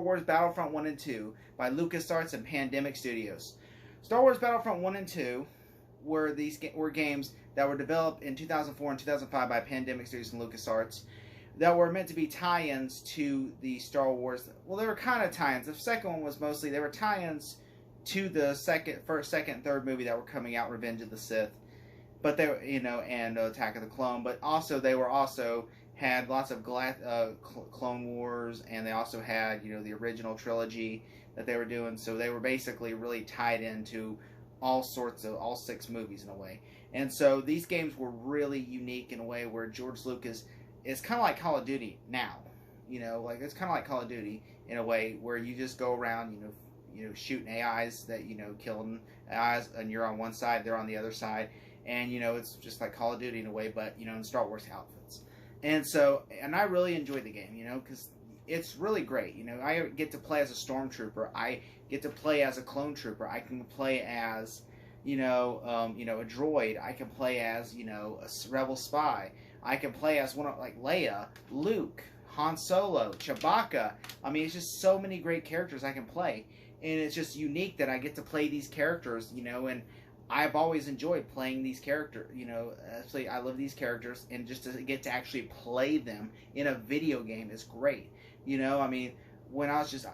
Wars Battlefront 1 and 2 by LucasArts and Pandemic Studios. Star Wars Battlefront 1 and 2 were games that were developed in 2004 and 2005 by Pandemic Studios and LucasArts that were meant to be tie-ins to the Star Wars. Well, they were kind of tie-ins. The second one was mostly, they were tie-ins to the first, second, and third movie that were coming out, Revenge of the Sith, but they were, and Attack of the Clone. But also they were had lots of Clone Wars, and they also had the original trilogy that they were doing. So they were basically really tied into all six movies in a way. And so these games were really unique in a way where George Lucas is kind of like Call of Duty now. It's kind of like Call of Duty in a way where you just go around, shooting AIs that, killing AIs, and you're on one side, they're on the other side. And, it's just like Call of Duty in a way, but, in Star Wars outfits. And I really enjoyed the game, because it's really great. I get to play as a stormtrooper. I get to play as a clone trooper. I can play as, a droid. I can play as, a rebel spy. I can play as like Leia, Luke, Han Solo, Chewbacca. I mean, it's just so many great characters I can play. And it's just unique that I get to play these characters, and I've always enjoyed playing these characters, actually I love these characters, and just to get to actually play them in a video game is great. I mean, when I was just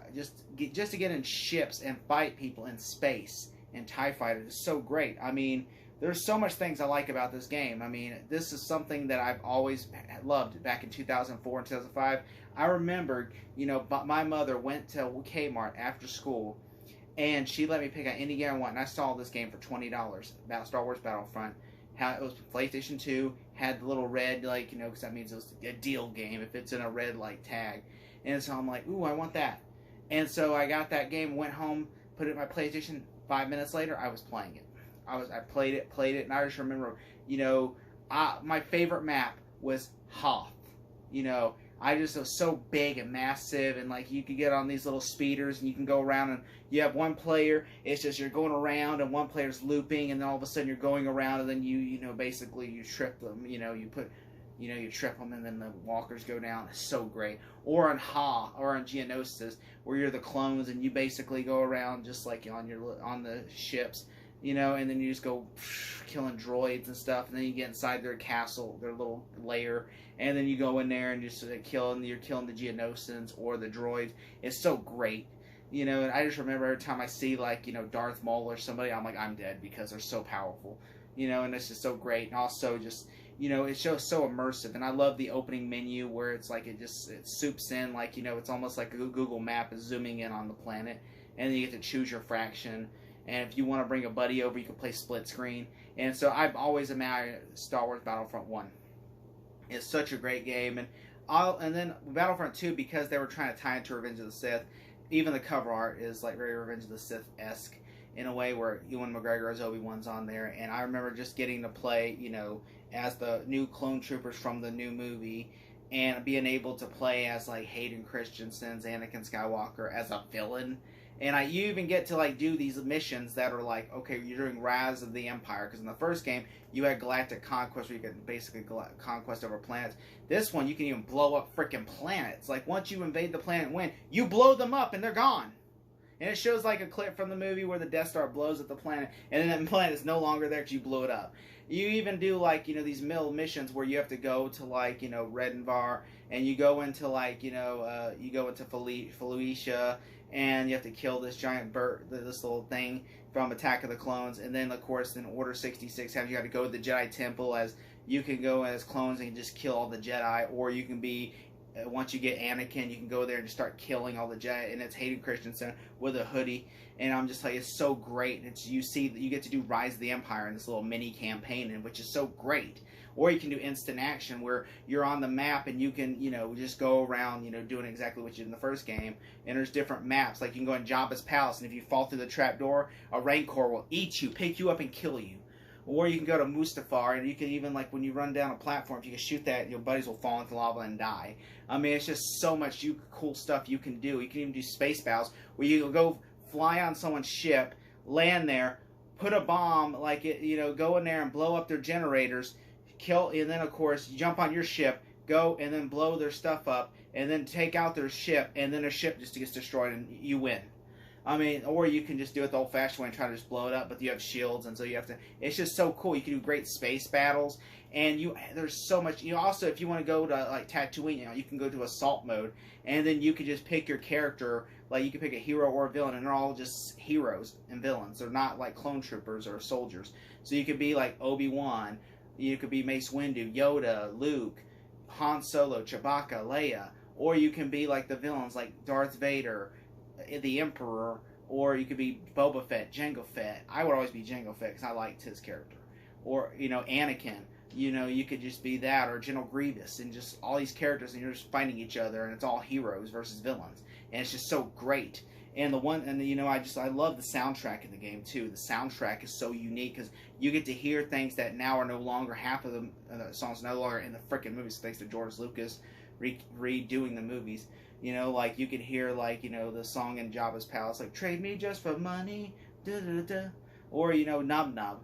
to get in ships and fight people in space and TIE fighters is so great. I mean, there's so much things I like about this game. I mean, this is something that I've always loved back in 2004 and 2005. I remember, my mother went to Kmart after school, and she let me pick out any game I want, and I saw this game for $20, about Star Wars Battlefront. It was PlayStation 2, had the little red, because that means it was a deal game if it's in a red, tag. And so I'm like, ooh, I want that. And so I got that game, went home, put it in my PlayStation. 5 minutes later, I was playing it. I played it, and I just remember, my favorite map was Hoth. I just was so big and massive, and you could get on these little speeders, and you can go around, and you have one player. It's just you're going around, and one player's looping, and then all of a sudden you're going around, and then basically you trip them. You trip them, and then the walkers go down. It's so great. Or on or on Geonosis, where you're the clones, and you basically go around just like on the ships. And then you just go killing droids and stuff, and then you get inside their castle, their little lair, and then you go in there and you're killing the Geonosians or the droids. It's so great, and I just remember every time I see Darth Maul or somebody, I'm like, I'm dead, because they're so powerful, and it's just so great. And also just it's just so immersive, and I love the opening menu where it's it soups in it's almost like a Google map is zooming in on the planet, and then you get to choose your fraction. And if you want to bring a buddy over, you can play split screen. And so I've always admired Star Wars Battlefront 1. It's such a great game. And then Battlefront 2, because they were trying to tie into Revenge of the Sith, even the cover art is very Revenge of the Sith-esque in a way, where Ewan McGregor as Obi-Wan's on there. And I remember just getting to play, as the new clone troopers from the new movie, and being able to play as Hayden Christensen's Anakin Skywalker as a villain. And you even get to do these missions that are okay, you're doing Rise of the Empire, because in the first game you had Galactic Conquest, where you could basically conquest over planets. This one you can even blow up freaking planets. Once you invade the planet and win, you blow them up and they're gone. And it shows a clip from the movie where the Death Star blows up the planet, and then that planet is no longer there because you blew it up. You even do these middle missions where you have to go to Redenvar, and you go into you go into Felicia, and you have to kill this giant bird, this little thing from Attack of the Clones. And then, of course, in Order 66, you got to go to the Jedi Temple, as you can go as clones and just kill all the Jedi, or you can be, once you get Anakin, you can go there and just start killing all the Jedi, and it's Hayden Christensen with a hoodie. And I'm just it's so great. You see that you get to do Rise of the Empire in this little mini campaign, which is so great. Or you can do instant action, where you're on the map and you can, just go around, doing exactly what you did in the first game. And there's different maps. You can go in Jabba's palace, and if you fall through the trapdoor, a Rancor will eat you, pick you up, and kill you. Or you can go to Mustafar, and you can even, when you run down a platform, if you can shoot that, your buddies will fall into lava and die. I mean, it's just so much cool stuff you can do. You can even do space battles, where you go fly on someone's ship, land there, put a bomb, go in there and blow up their generators, kill, and then, of course, you jump on your ship, go and then blow their stuff up, and then take out their ship, and then a ship just gets destroyed and you win. I mean, or you can just do it the old-fashioned way and try to just blow it up, but you have shields, and so you have to. It's just so cool. You can do great space battles, and there's so much. Also, if you want to go to like Tatooine, you can go to assault mode, and then you can just pick your character. Like you can pick a hero or a villain, and they're all just heroes and villains. They're not like clone troopers or soldiers. So you could be like Obi-Wan, you could be Mace Windu, Yoda, Luke, Han Solo, Chewbacca, Leia, or you can be like the villains like Darth Vader, the Emperor, or you could be Boba Fett, Jango Fett. I would always be Jango Fett because I liked his character. Or, Anakin. You could just be that, or General Grievous, and just all these characters, and you're just fighting each other, and it's all heroes versus villains. And it's just so great. I love the soundtrack in the game, too. The soundtrack is so unique, because you get to hear things that now are no longer, half of the songs no longer in the frickin' movies, thanks to George Lucas redoing the movies. Like you could hear the song in Jabba's palace, like "Trade me just for money," da da da, or "Nub Nub."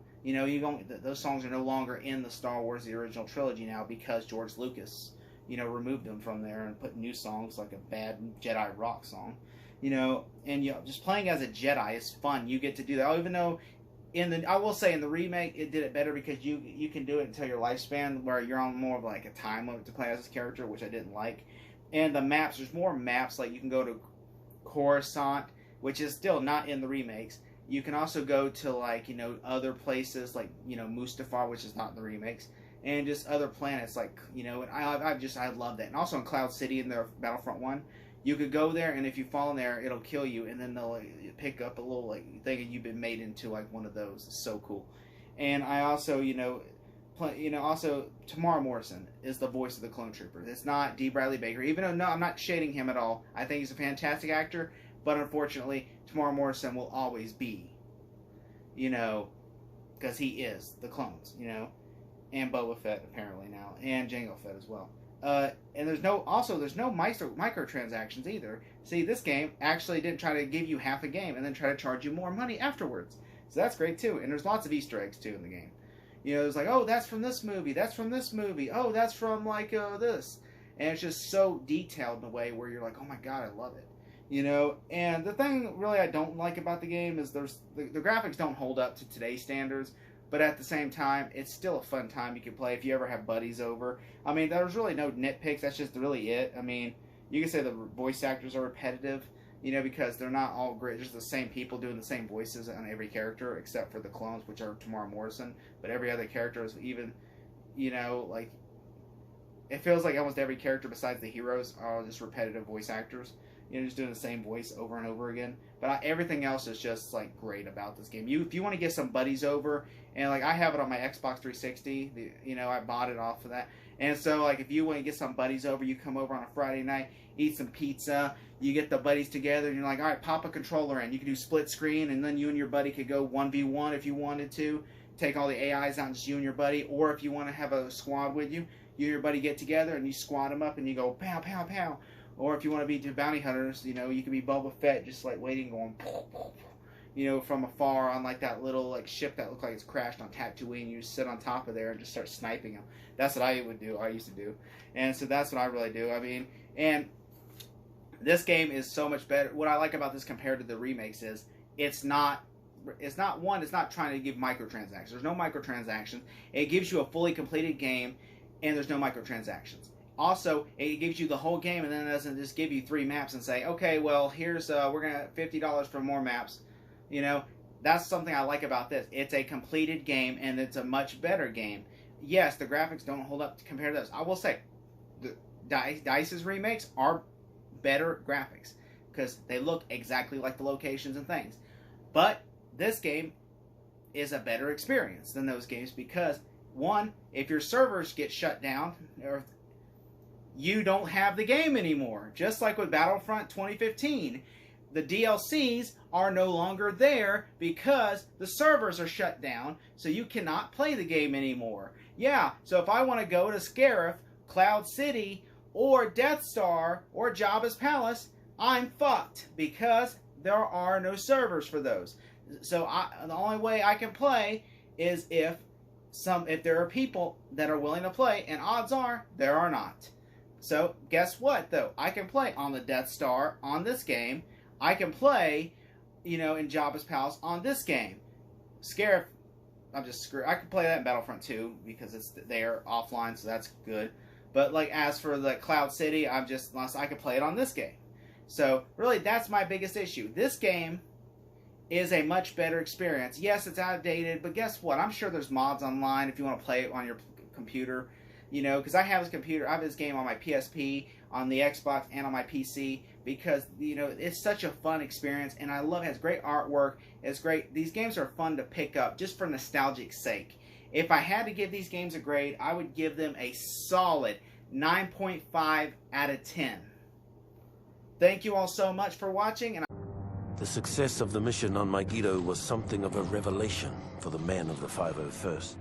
Those songs are no longer in the Star Wars the original trilogy now because George Lucas, removed them from there and put new songs like a bad Jedi rock song, and just playing as a Jedi is fun. You get to do that, even though I will say in the remake it did it better because you can do it until your lifespan, where you're on more of like a time limit to play as this character, which I didn't like. And the maps, there's more maps, like you can go to Coruscant, which is still not in the remakes. You can also go to other places like, Mustafar, which is not in the remakes, and just other planets and I love that. And also in Cloud City in the Battlefront 1, you could go there, and if you fall in there, it'll kill you, and then they'll pick up a little thing, and you've been made into one of those. It's so cool. And I also, also Tamara Morrison is the voice of the Clone Trooper. It's not D. Bradley Baker, even though, no, I'm not shading him at all. I think he's a fantastic actor, but unfortunately, Tamara Morrison will always be, because he is the clones, and Boba Fett apparently now, and Jango Fett as well. And there's no microtransactions either. See, this game actually didn't try to give you half a game and then try to charge you more money afterwards. So that's great too. And there's lots of Easter eggs too in the game. It's like, oh, that's from this movie. That's from this movie. Oh, that's from this. And it's just so detailed in a way where you're like, oh my god, I love it. And the thing really I don't like about the game is the graphics don't hold up to today's standards. But at the same time, it's still a fun time you can play if you ever have buddies over. I mean, there's really no nitpicks. That's just really it. I mean, you can say the voice actors are repetitive, because they're not all great. Just the same people doing the same voices on every character, except for the clones, which are Tamara Morrison. But every other character is even, it feels like almost every character besides the heroes are just repetitive voice actors. Just doing the same voice over and over again. But everything else is just great about this game. If you want to get some buddies over, and I have it on my Xbox 360, I bought it off of that. And so if you want to get some buddies over, you come over on a Friday night, eat some pizza, you get the buddies together, and you're like, all right, pop a controller in. You can do split screen, and then you and your buddy could go 1v1 if you wanted to. Take all the AIs out, and just you and your buddy. Or if you want to have a squad with you, you and your buddy get together, and you squad them up, and you go pow, pow, pow. Or if you want to be two bounty hunters, you can be Boba Fett, just waiting, going, from afar on that little ship that looked like it's crashed on Tatooine. You just sit on top of there and just start sniping them. That's what I used to do. And so that's what I really do. I mean, and this game is so much better. What I like about this compared to the remakes is it's not trying to give microtransactions. There's no microtransactions. It gives you a fully completed game, and there's no microtransactions. Also, it gives you the whole game, and then it doesn't just give you 3 maps and say, okay, well, here's, we're going to $50 for more maps. That's something I like about this. It's a completed game, and it's a much better game. Yes, the graphics don't hold up compared to those. I will say, the DICE's remakes are better graphics, because they look exactly like the locations and things. But this game is a better experience than those games, because, one, if your servers get shut down, or you don't have the game anymore. Just like with Battlefront 2015, the DLCs are no longer there because the servers are shut down, so you cannot play the game anymore. Yeah, so if I want to go to Scarif, Cloud City, or Death Star, or Jabba's Palace, I'm fucked because there are no servers for those. So the only way I can play is if if there are people that are willing to play, and odds are there are not. So guess what though? I can play on the Death Star on this game. I can play, in Jabba's Palace on this game. Scarif, I'm just screwed. I can play that in Battlefront 2 because they're offline, so that's good. But like as for the Cloud City, I can play it on this game. So really, that's my biggest issue. This game is a much better experience. Yes, it's outdated, but guess what? I'm sure there's mods online if you want to play it on your computer. Because I have this game on my PSP, on the Xbox, and on my PC because, it's such a fun experience, and I love it. It has great artwork. It's great. These games are fun to pick up just for nostalgic sake. If I had to give these games a grade, I would give them a solid 9.5 out of 10. Thank you all so much for watching. The success of the mission on Megiddo was something of a revelation for the men of the 501st.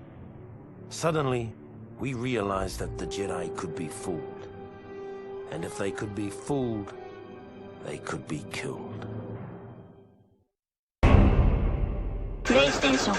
Suddenly, we realized that the Jedi could be fooled. And if they could be fooled, they could be killed. PlayStation